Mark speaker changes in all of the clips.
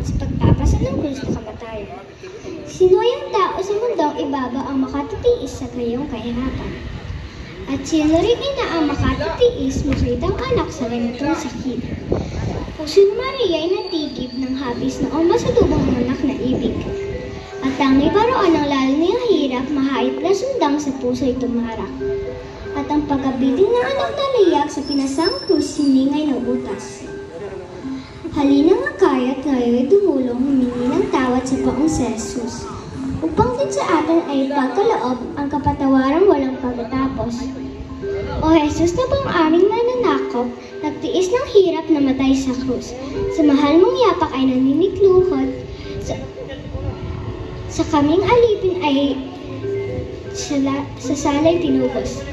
Speaker 1: sa pagpapasa ng krus na kamatayan. Sinuyang tao sa mundong ibaba ang makatitiis sa gayong kahirapan. At sino rin ina ang makatitiis makitang anak sa ganitong sakit. Puso ni Maria ay natigib ng habis na masalubong ang anak na ibig. At tangi paroon ng lalo niyang hirap, mahait na sundang sa puso'y tumarak. At ang pag-abiting ng anak na liyak sa pinasang krus, hindi ngay nauutas. Halina nga kaya't ngayon dumulong humingi ng tawad sa Poong si Jesus, upang din sa atin ay pagkaloob ang kapatawarang walang pagtatapos. O Jesus na pang aming nananakop, nagtiis ng hirap na matay sa krus. Sa mahal mong yapak ay naniniklukot, sa kaming alipin ay sa salay tinubos.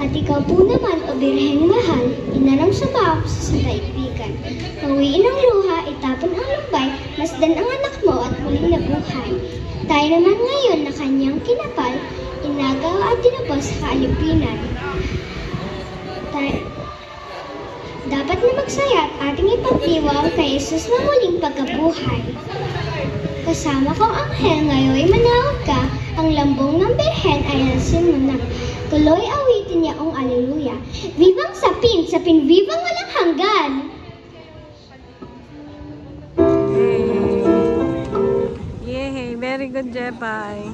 Speaker 1: At ikaw po naman, o Birheng mahal, inanam sa mga sa daigdigan. Pawiin ang luha, itapon ang lumbay, masdan ang anak mo at muling nabuhay. Tayo naman ngayon na kanyang kinapal, inagaw at tinapos sa kaalipinan. Dapat na magsaya at ating ipagdiwang kay Jesus na muling pagkabuhay. Kasama kong anghel ngayon manawag ka, ang lambong ng Birhen ay alsin mo na. Tuloy awitin niya ang Alleluia. Vivang sapin, sapin vivang walang hanggan.
Speaker 2: Yay! Very good, Jepay.